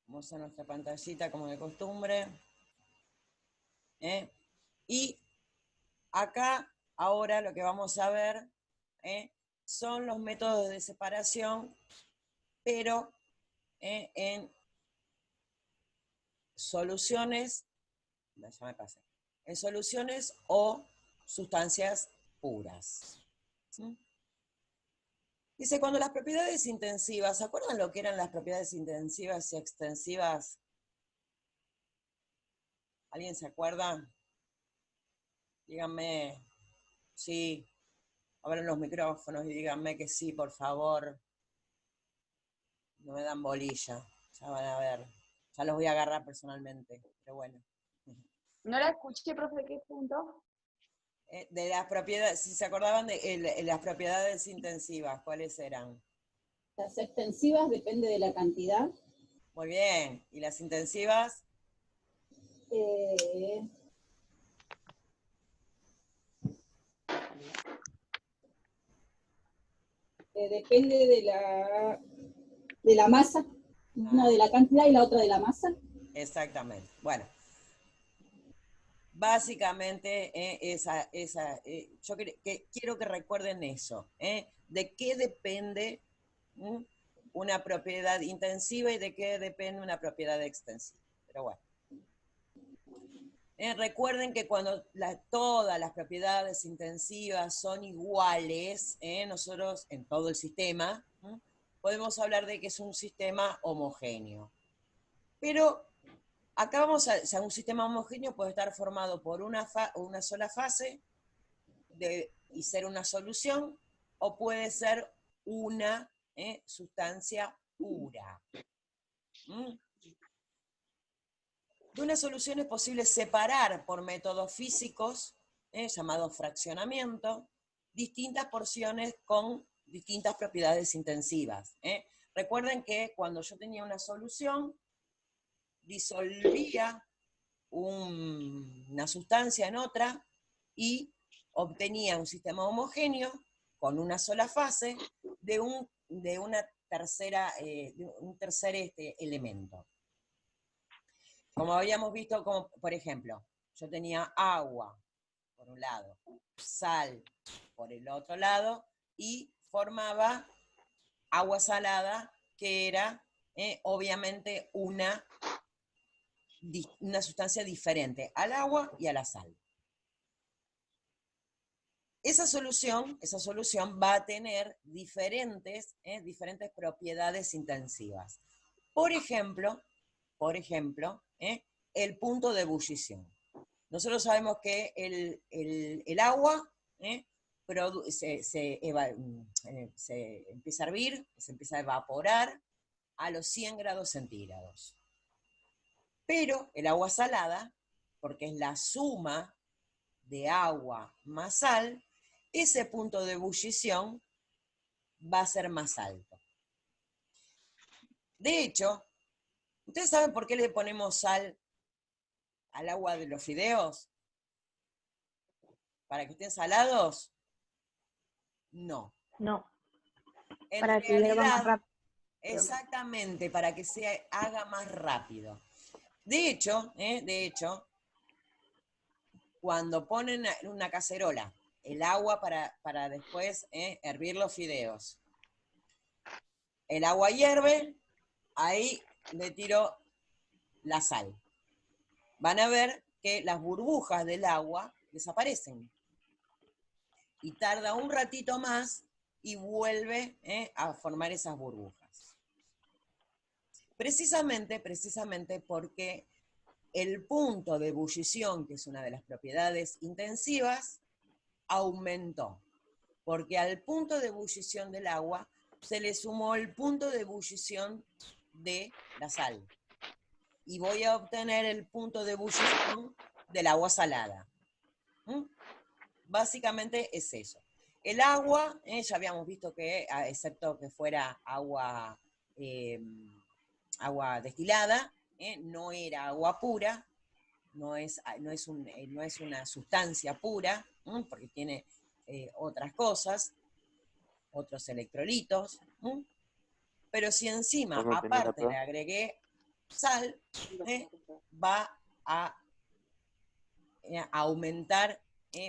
Vamos a nuestra pantallita como de costumbre. Y acá, ahora lo que vamos a ver son los métodos de separación, pero en soluciones, ya me pasé, en soluciones o sustancias puras. ¿Sí? Dice, cuando las propiedades intensivas, ¿se acuerdan lo que eran las propiedades intensivas y extensivas? ¿Alguien se acuerda? Díganme, sí, abran los micrófonos y díganme que sí, por favor. No me dan bolilla, ya van a ver. Ya los voy a agarrar personalmente, pero bueno. No la escuché, profe, ¿qué punto? De las propiedades, si se acordaban de las propiedades intensivas, ¿cuáles eran? Las extensivas depende de la cantidad. Muy bien. ¿Y las intensivas? Depende de la masa. Una de la cantidad y la otra de la masa. Exactamente. Bueno. Básicamente, yo quiero que recuerden eso. ¿De qué depende una propiedad intensiva y de qué depende una propiedad extensiva? Pero bueno. Recuerden que cuando todas las propiedades intensivas son iguales, nosotros en todo el sistema, podemos hablar de que es un sistema homogéneo. Pero acá vamos a un sistema homogéneo puede estar formado por una sola fase y ser una solución, o puede ser una sustancia pura. De una solución es posible separar por métodos físicos, llamados fraccionamiento, distintas porciones con distintas propiedades intensivas. Recuerden que cuando yo tenía una solución, disolvía una sustancia en otra y obtenía un sistema homogéneo con una sola fase de un tercer elemento. Como habíamos visto, como, por ejemplo, yo tenía agua por un lado, sal por el otro lado, y formaba agua salada, que era obviamente una sustancia diferente al agua y a la sal. Esa solución va a tener diferentes propiedades intensivas. Por ejemplo, el punto de ebullición. Nosotros sabemos que el agua se empieza a hervir, se empieza a evaporar a los 100 grados centígrados. Pero el agua salada, porque es la suma de agua más sal, ese punto de ebullición va a ser más alto. De hecho, ¿ustedes saben por qué le ponemos sal al agua de los fideos? ¿Para que estén salados? No. No. Para que hierva más rápido. Exactamente, para que se haga más rápido. De hecho, cuando ponen en una cacerola el agua para después hervir los fideos, el agua hierve, ahí le tiro la sal. Van a ver que las burbujas del agua desaparecen. Y tarda un ratito más y vuelve a formar esas burbujas. Precisamente porque el punto de ebullición, que es una de las propiedades intensivas, aumentó. Porque al punto de ebullición del agua se le sumó el punto de ebullición de la sal. Y voy a obtener el punto de ebullición del agua salada. Básicamente es eso. El agua, ya habíamos visto que, excepto que fuera agua destilada, no era agua pura, no es una sustancia pura, porque tiene otras cosas, otros electrolitos, pero si encima, aparte, le agregué sal, va a aumentar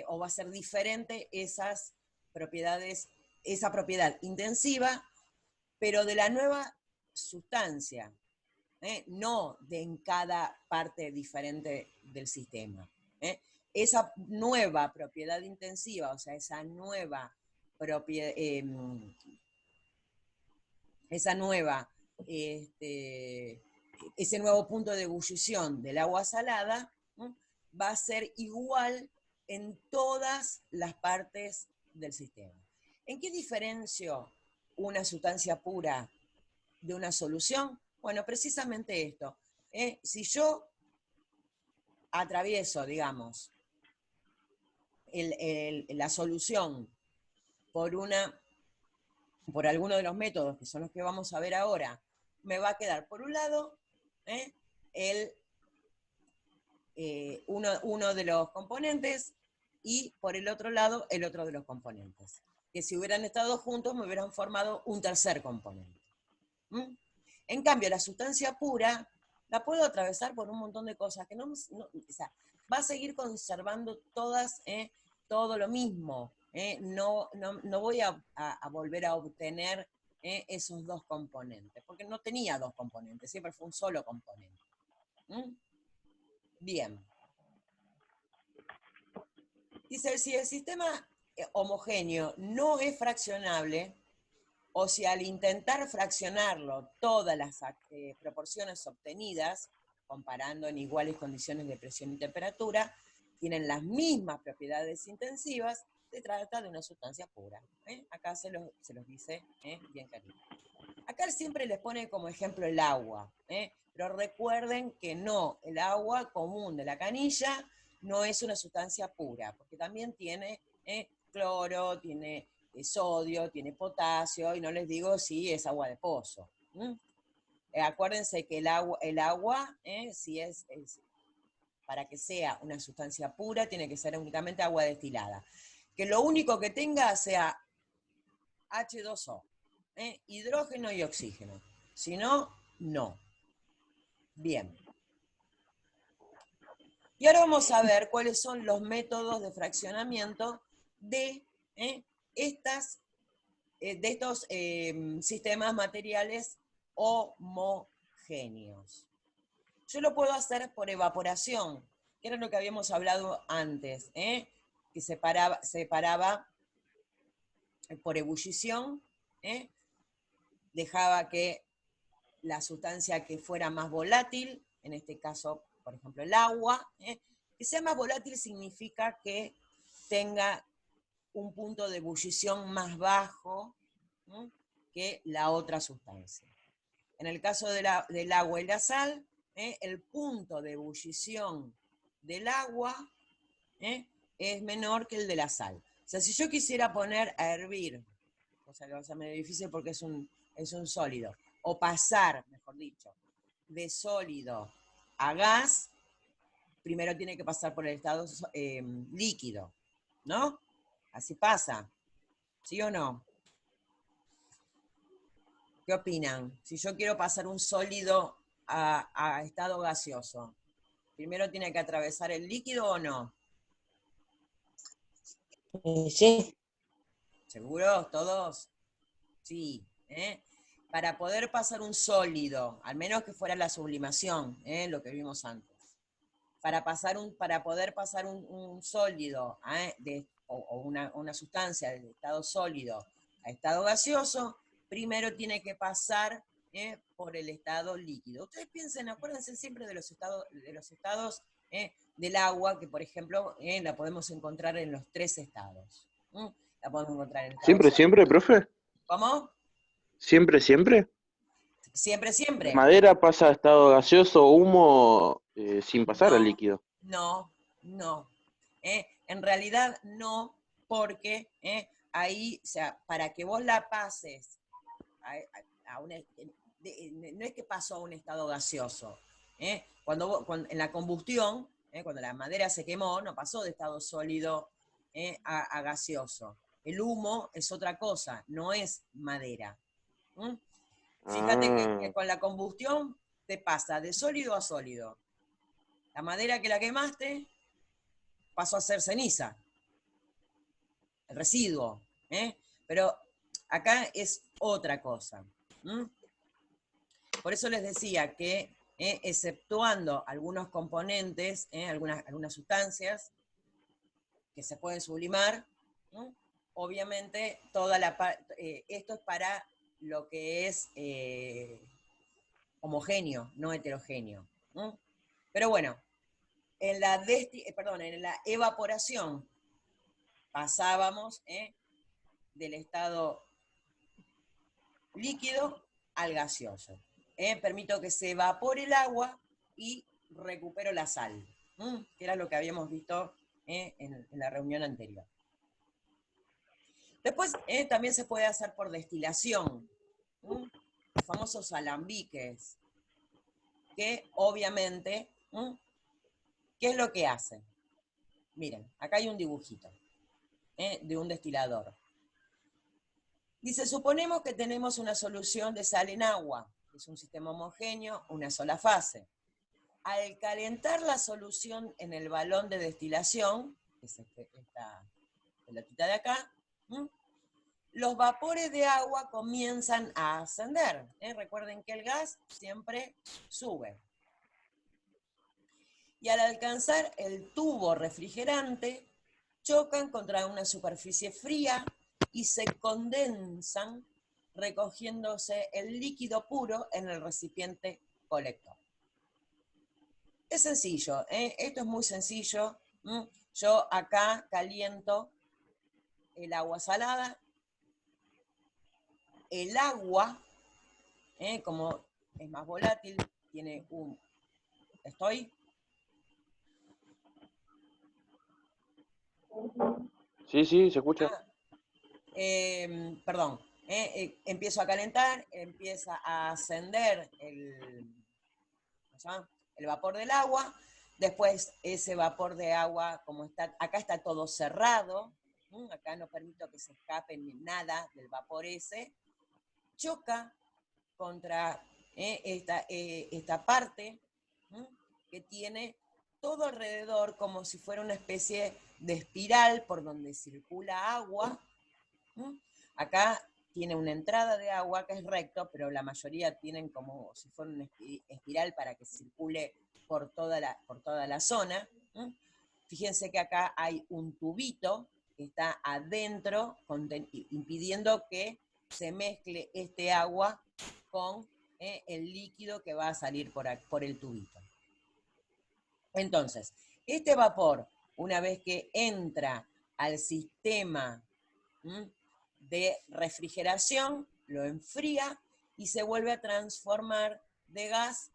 o va a ser diferente esas propiedades, esa propiedad intensiva, pero de la nueva sustancia, no de en cada parte diferente del sistema. Esa nueva propiedad intensiva, o sea, esa nueva propiedad, ese nuevo punto de ebullición del agua salada, va a ser igual en todas las partes del sistema. ¿En qué diferencio una sustancia pura de una solución? Bueno, precisamente esto. Si yo atravieso, digamos, la solución por alguno de los métodos, que son los que vamos a ver ahora, me va a quedar por un lado uno de los componentes y por el otro lado el otro de los componentes. Que si hubieran estado juntos me hubieran formado un tercer componente. En cambio, la sustancia pura la puedo atravesar por un montón de cosas que o sea, va a seguir conservando todo lo mismo. No voy a volver a obtener esos dos componentes, porque no tenía dos componentes, siempre fue un solo componente. Bien. Dice, si el sistema homogéneo no es fraccionable, o si al intentar fraccionarlo todas las proporciones obtenidas, comparando en iguales condiciones de presión y temperatura, tienen las mismas propiedades intensivas, se trata de una sustancia pura. Acá se los dice bien clarito. Acá siempre les pone como ejemplo el agua, pero recuerden que no, el agua común de la canilla no es una sustancia pura, porque también tiene cloro, tiene sodio, tiene potasio, y no les digo si es agua de pozo. Acuérdense que el agua si es, para que sea una sustancia pura, tiene que ser únicamente agua destilada. Que lo único que tenga sea H2O, hidrógeno y oxígeno. Si no, no. Bien. Y ahora vamos a ver cuáles son los métodos de fraccionamiento de estos sistemas materiales homogéneos. Yo lo puedo hacer por evaporación, que era lo que habíamos hablado antes, que separaba por ebullición, dejaba que la sustancia que fuera más volátil, en este caso, por ejemplo, el agua, que sea más volátil significa que tenga un punto de ebullición más bajo que la otra sustancia. En el caso del agua y la sal, el punto de ebullición del agua es menor que el de la sal. O sea, si yo quisiera poner a hervir, cosa que va a ser medio difícil porque es un sólido, o pasar, mejor dicho, de sólido a gas, primero tiene que pasar por el estado líquido, ¿no? Así pasa, ¿sí o no? ¿Qué opinan? Si yo quiero pasar un sólido a estado gaseoso, ¿primero tiene que atravesar el líquido o no? Sí. ¿Seguros todos? Sí. Para poder pasar un sólido, al menos que fuera la sublimación, lo que vimos antes, para poder pasar un sólido o una sustancia de estado sólido a estado gaseoso, primero tiene que pasar por el estado líquido. Ustedes piensen, acuérdense siempre de los estados del agua, que por ejemplo la podemos encontrar en los 3 estados. La podemos encontrar en el estado ¿Siempre, siempre, profe? ¿Cómo? ¿Siempre, siempre? Siempre, siempre. ¿Madera pasa a estado gaseoso o humo sin pasar al líquido? No. En realidad no, porque ahí, o sea, para que vos la pases no es que pasó a un estado gaseoso. Cuando en la combustión, cuando la madera se quemó, no pasó de estado sólido a gaseoso. El humo es otra cosa, no es madera. Fíjate que con la combustión te pasa de sólido a sólido. La madera que la quemaste pasó a ser ceniza, el residuo, ¿eh? Pero acá es otra cosa. Por eso les decía que, exceptuando algunos componentes, algunas sustancias que se pueden sublimar, ¿no? Obviamente esto es para lo que es homogéneo, no heterogéneo, ¿no? Pero bueno, en la evaporación pasábamos del estado líquido al gaseoso. Permito que se evapore el agua y recupero la sal, que era lo que habíamos visto en la reunión anterior. Después también se puede hacer por destilación, los famosos alambiques, que obviamente, ¿qué es lo que hacen? Miren, acá hay un dibujito de un destilador. Dice, suponemos que tenemos una solución de sal en agua, que es un sistema homogéneo, una sola fase. Al calentar la solución en el balón de destilación, que es esta pelotita de acá, los vapores de agua comienzan a ascender. Recuerden que el gas siempre sube. Y al alcanzar el tubo refrigerante, chocan contra una superficie fría y se condensan, recogiéndose el líquido puro en el recipiente colector. Es sencillo, esto es muy sencillo. Yo acá caliento el agua salada. El agua, como es más volátil, tiene un... ¿Estoy? Sí, sí, se escucha. Perdón. Empiezo a calentar, empieza a ascender el vapor del agua. Después ese vapor de agua, como está, acá está todo cerrado, acá no permito que se escape nada del vapor ese, choca contra esta parte que tiene todo alrededor como si fuera una especie de espiral por donde circula agua. Acá tiene una entrada de agua que es recto, pero la mayoría tienen como si fuera una espiral para que circule por toda la zona. Fíjense que acá hay un tubito que está adentro, impidiendo que se mezcle este agua con el líquido que va a salir por el tubito. Entonces, este vapor, una vez que entra al sistema de refrigeración, lo enfría y se vuelve a transformar de gas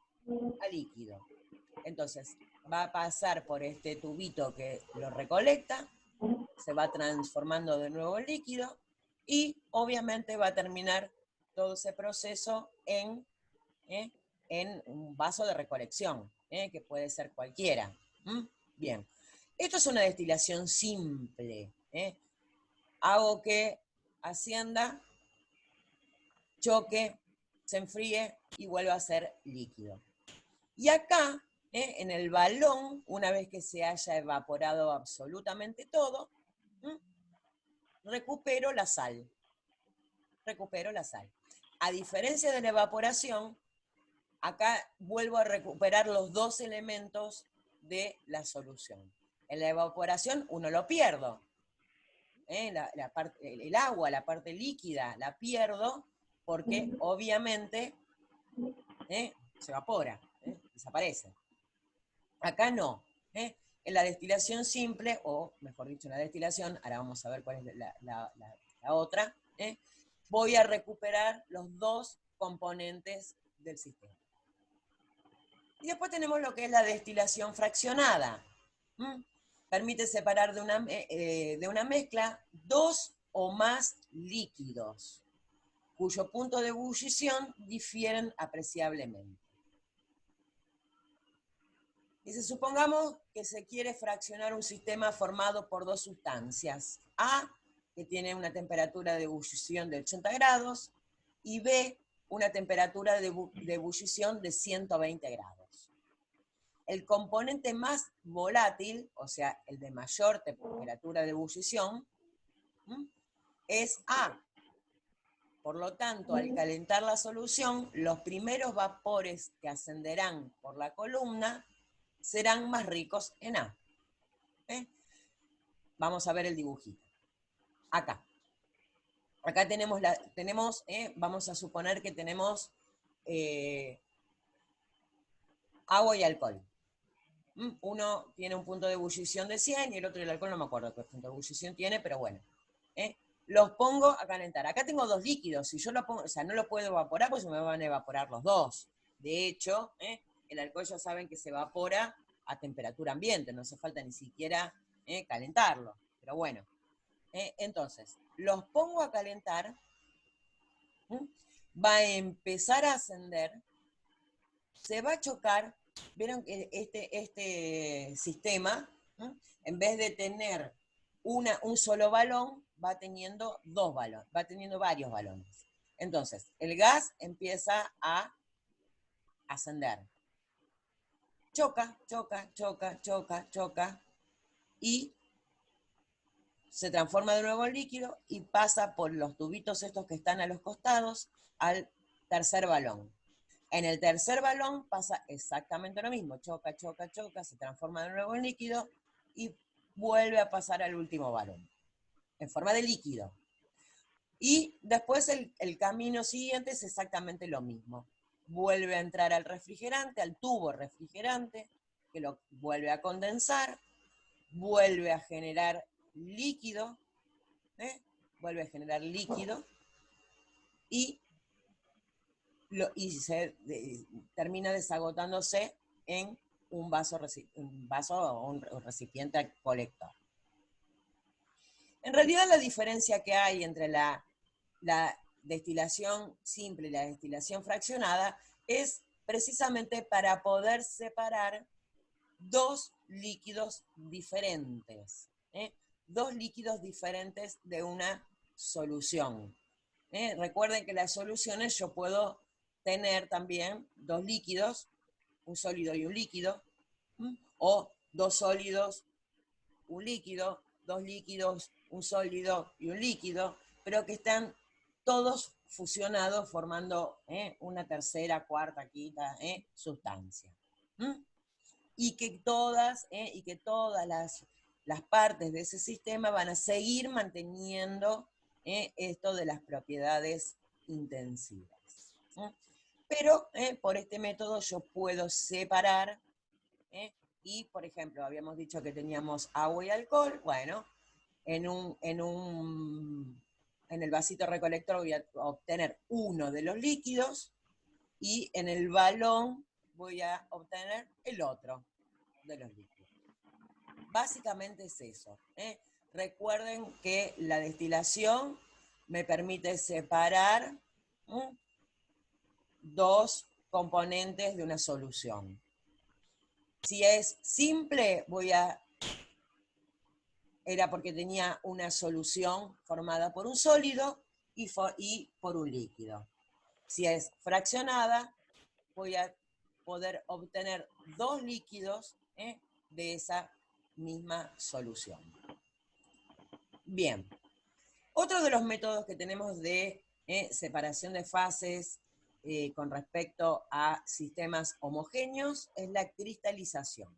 a líquido. Entonces, va a pasar por este tubito que lo recolecta, se va transformando de nuevo en líquido y obviamente va a terminar todo ese proceso en un vaso de recolección, que puede ser cualquiera. Bien, esto es una destilación simple. Hago que ascienda, choque, se enfríe y vuelva a ser líquido. Y acá, en el balón, una vez que se haya evaporado absolutamente todo, recupero la sal. A diferencia de la evaporación, acá vuelvo a recuperar los dos elementos de la solución. En la evaporación uno lo pierdo. El agua, la parte líquida, la pierdo porque obviamente se evapora, desaparece. Acá no. En la destilación simple, o mejor dicho, en la destilación, ahora vamos a ver cuál es la otra, voy a recuperar los dos componentes del sistema. Y después tenemos lo que es la destilación fraccionada. Permite separar de una mezcla dos o más líquidos, cuyo punto de ebullición difieren apreciablemente. Dice, supongamos que se quiere fraccionar un sistema formado por dos sustancias, A, que tiene una temperatura de ebullición de 80 grados, y B, una temperatura de ebullición de 120 grados. El componente más volátil, o sea, el de mayor temperatura de ebullición, es A. Por lo tanto, al calentar la solución, los primeros vapores que ascenderán por la columna serán más ricos en A. Vamos a ver el dibujito. Acá. Acá tenemos, vamos a suponer que tenemos agua y alcohol. Uno tiene un punto de ebullición de 100 y el otro, el alcohol, no me acuerdo qué punto de ebullición tiene, pero bueno. Los pongo a calentar. Acá tengo dos líquidos. Si yo lo pongo, o sea, no lo puedo evaporar porque se me van a evaporar los dos. De hecho, el alcohol ya saben que se evapora a temperatura ambiente, no hace falta ni siquiera calentarlo. Pero bueno. Entonces, los pongo a calentar, va a empezar a ascender, se va a chocar. Vieron que este sistema, en vez de tener un solo balón, va teniendo dos balones, va teniendo varios balones. Entonces, el gas empieza a ascender. Choca, choca, choca, choca, choca, y se transforma de nuevo en líquido y pasa por los tubitos estos que están a los costados al tercer balón. En el tercer balón pasa exactamente lo mismo, choca, choca, choca, se transforma de nuevo en líquido y vuelve a pasar al último balón, en forma de líquido. Y después el camino siguiente es exactamente lo mismo. Vuelve a entrar al refrigerante, al tubo refrigerante, que lo vuelve a condensar, vuelve a generar líquido, vuelve a generar líquido, y termina desagotándose en un vaso o un recipiente colector. En realidad la diferencia que hay entre la destilación simple y la destilación fraccionada es precisamente para poder separar dos líquidos diferentes, dos líquidos diferentes de una solución. Recuerden que las soluciones yo puedo tener también dos líquidos, un sólido y un líquido, o dos sólidos, un líquido, dos líquidos, un sólido y un líquido, pero que están todos fusionados formando una tercera, cuarta, quinta sustancia. Y que todas las partes de ese sistema van a seguir manteniendo esto de las propiedades intensivas. Pero por este método yo puedo separar, y por ejemplo, habíamos dicho que teníamos agua y alcohol. Bueno, en el vasito recolector voy a obtener uno de los líquidos y en el balón voy a obtener el otro de los líquidos. Básicamente es eso. Recuerden que la destilación me permite separar dos componentes de una solución. Si es simple, era porque tenía una solución formada por un sólido y por un líquido. Si es fraccionada, voy a poder obtener dos líquidos de esa misma solución. Bien. Otro de los métodos que tenemos de separación de fases con respecto a sistemas homogéneos es la cristalización.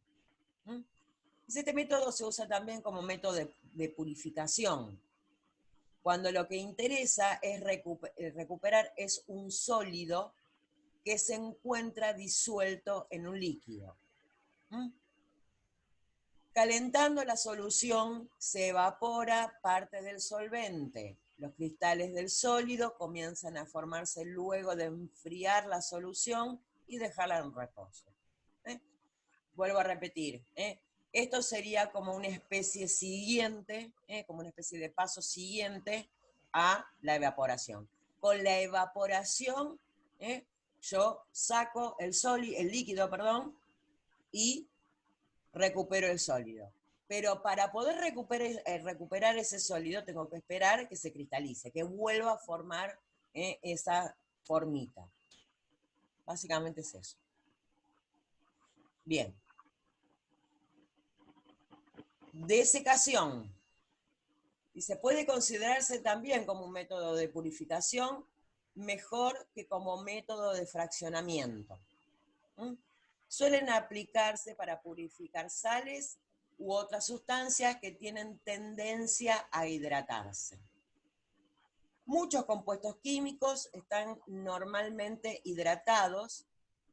Este método se usa también como método de purificación, cuando lo que interesa es recuperar es un sólido que se encuentra disuelto en un líquido. Calentando la solución se evapora parte del solvente. Los cristales del sólido comienzan a formarse luego de enfriar la solución y dejarla en reposo. Vuelvo a repetir, esto sería como una especie siguiente, como una especie de paso siguiente a la evaporación. Con la evaporación, yo saco el líquido, y recupero el sólido. Pero para poder recuperar ese sólido tengo que esperar que se cristalice, que vuelva a formar esa formita. Básicamente es eso. Bien. Desecación. Y se puede considerarse también como un método de purificación, mejor que como método de fraccionamiento. Suelen aplicarse para purificar sales u otras sustancias que tienen tendencia a hidratarse. Muchos compuestos químicos están normalmente hidratados,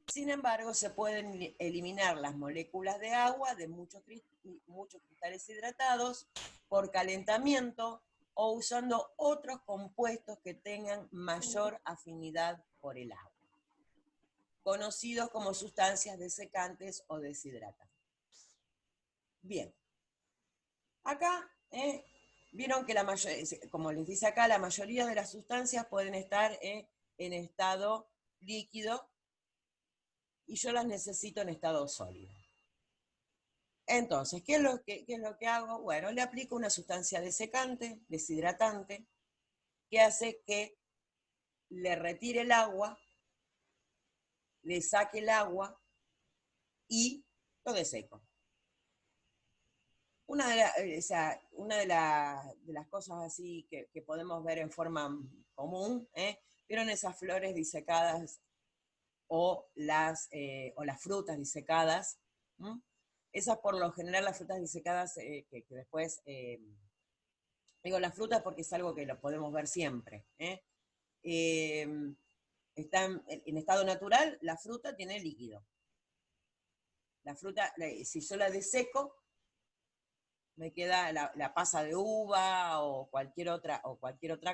sin embargo, se pueden eliminar las moléculas de agua de muchos cristales hidratados por calentamiento o usando otros compuestos que tengan mayor afinidad por el agua, conocidos como sustancias desecantes o deshidratantes. Bien, acá vieron que como les dice acá, la mayoría de las sustancias pueden estar en estado líquido y yo las necesito en estado sólido. Entonces, ¿qué es lo que hago? Bueno, le aplico una sustancia desecante, deshidratante, que hace que le retire el agua, le saque el agua y lo deseco. Una de las cosas así que podemos ver en forma común, ¿vieron esas flores disecadas o las frutas disecadas? Esas por lo general, las frutas disecadas, que después, digo las frutas porque es algo que lo podemos ver siempre. Está en estado natural, la fruta tiene líquido. La fruta, si yo la deseco, me queda la pasa de uva o cualquier otra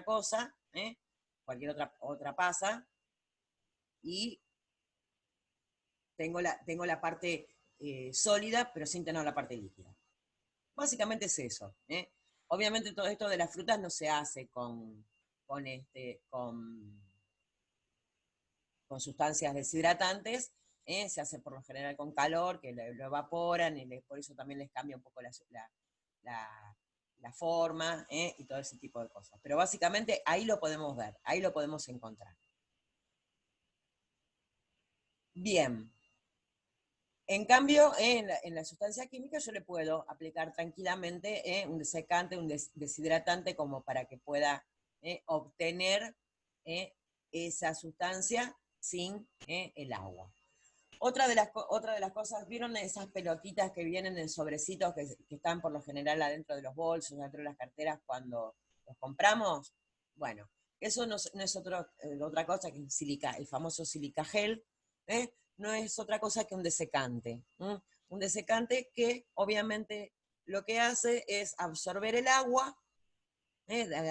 cosa, cualquier otra pasa, y tengo la parte sólida, pero sin tener la parte líquida. Básicamente es eso. Obviamente todo esto de las frutas no se hace con sustancias deshidratantes, se hace por lo general con calor, que lo evaporan, y por eso también les cambia un poco la forma, y todo ese tipo de cosas. Pero básicamente ahí lo podemos ver, ahí lo podemos encontrar. Bien. En cambio, en la sustancia química yo le puedo aplicar tranquilamente un desecante, un deshidratante, como para que pueda obtener esa sustancia sin el agua. Otra de las cosas, ¿vieron esas pelotitas que vienen en sobrecitos que están por lo general adentro de los bolsos, adentro de las carteras cuando los compramos? Bueno, eso no es otra cosa que el famoso silica gel, no es otra cosa que un desecante. Un desecante que obviamente lo que hace es absorber el agua,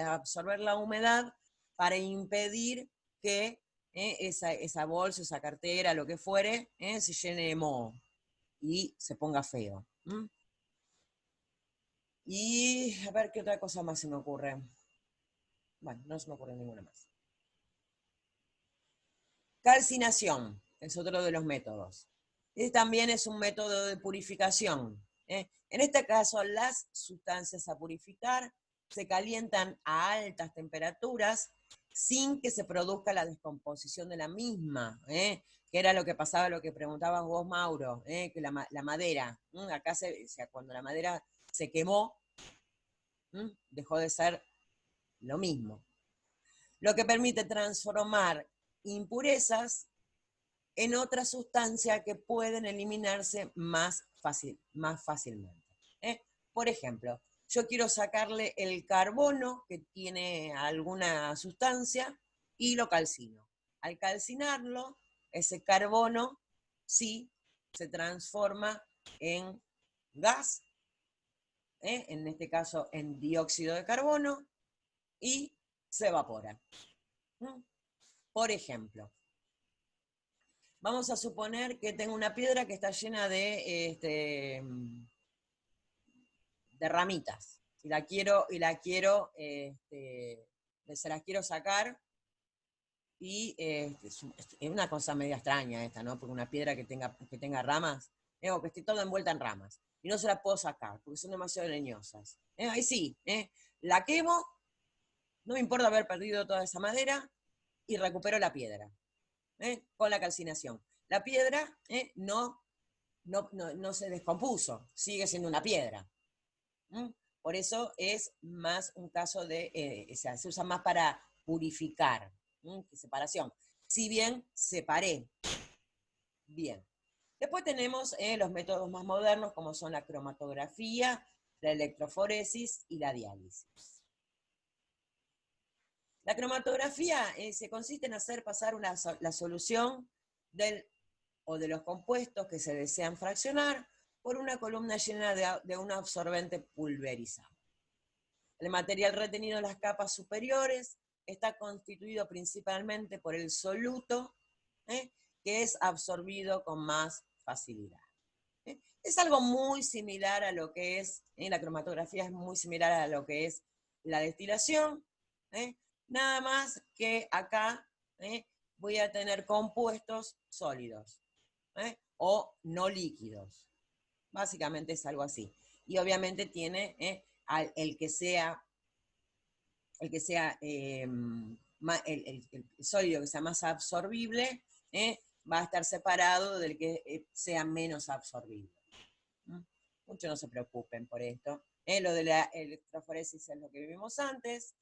absorber la humedad para impedir que esa bolsa, esa cartera, lo que fuere, se llene de moho y se ponga feo. Y a ver qué otra cosa más se me ocurre. Bueno, no se me ocurre ninguna más. Calcinación es otro de los métodos. También es un método de purificación. En este caso, las sustancias a purificar se calientan a altas temperaturas sin que se produzca la descomposición de la misma, que era lo que pasaba, lo que preguntabas vos, Mauro, que la madera, acá cuando la madera se quemó, dejó de ser lo mismo. Lo que permite transformar impurezas en otra sustancia que pueden eliminarse más fácilmente. Por ejemplo, yo quiero sacarle el carbono que tiene alguna sustancia y lo calcino. Al calcinarlo, ese carbono sí se transforma en gas, en este caso en dióxido de carbono, y se evapora. Por ejemplo, vamos a suponer que tengo una piedra que está llena de ramitas. Se las quiero sacar, y es una cosa media extraña esta, ¿no? Porque una piedra que tenga ramas, o que esté toda envuelta en ramas, y no se la puedo sacar, porque son demasiado leñosas. Ahí sí, la quemo, no me importa haber perdido toda esa madera, y recupero la piedra, con la calcinación. La piedra no se descompuso, sigue siendo una piedra. Por eso es más un caso de, o sea, se usa más para purificar, que separación. Si bien separé, bien. Después tenemos los métodos más modernos, como son la cromatografía, la electroforesis y la diálisis. La cromatografía se consiste en hacer pasar la solución de los compuestos que se desean fraccionar por una columna llena de un absorbente pulverizado. El material retenido en las capas superiores está constituido principalmente por el soluto, que es absorbido con más facilidad. Es algo muy similar a lo que es, la cromatografía es muy similar a lo que es la destilación, nada más que acá voy a tener compuestos sólidos, o no líquidos. Básicamente es algo así. Y obviamente tiene el que sea el sólido que sea más absorbible, va a estar separado del que sea menos absorbible. Muchos no se preocupen por esto. Lo de la electroforesis es lo que vimos antes.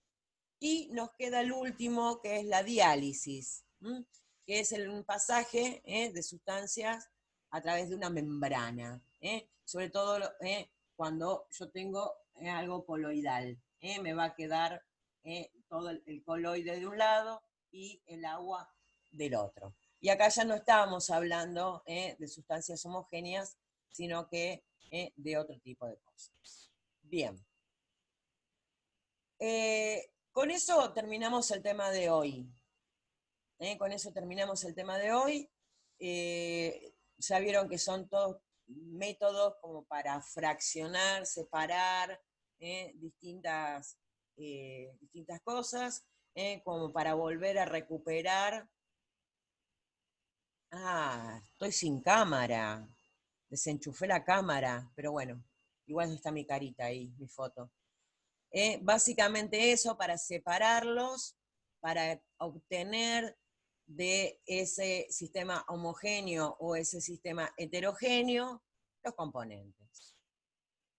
Y nos queda el último, que es la diálisis, que es un pasaje de sustancias a través de una membrana, sobre todo cuando yo tengo algo coloidal. Me va a quedar todo el coloide de un lado y el agua del otro. Y acá ya no estábamos hablando de sustancias homogéneas, sino que de otro tipo de cosas. Bien. Con eso terminamos el tema de hoy. Con eso terminamos el tema de hoy. Ya vieron que son todos métodos como para fraccionar, separar distintas cosas, como para volver a recuperar. Ah, estoy sin cámara. Desenchufé la cámara, pero bueno, igual está mi carita ahí, mi foto. Básicamente eso, para separarlos, para obtener de ese sistema homogéneo o ese sistema heterogéneo los componentes.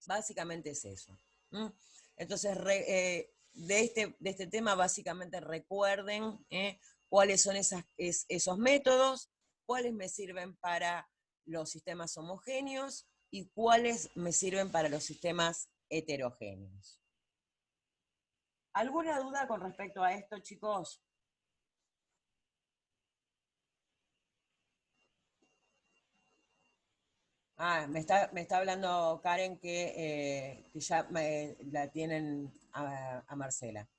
Básicamente es eso. Entonces, de este tema, básicamente recuerden cuáles son esos métodos, cuáles me sirven para los sistemas homogéneos y cuáles me sirven para los sistemas heterogéneos. ¿Alguna duda con respecto a esto, chicos? Me está hablando Karen que ya la tienen a Marcela.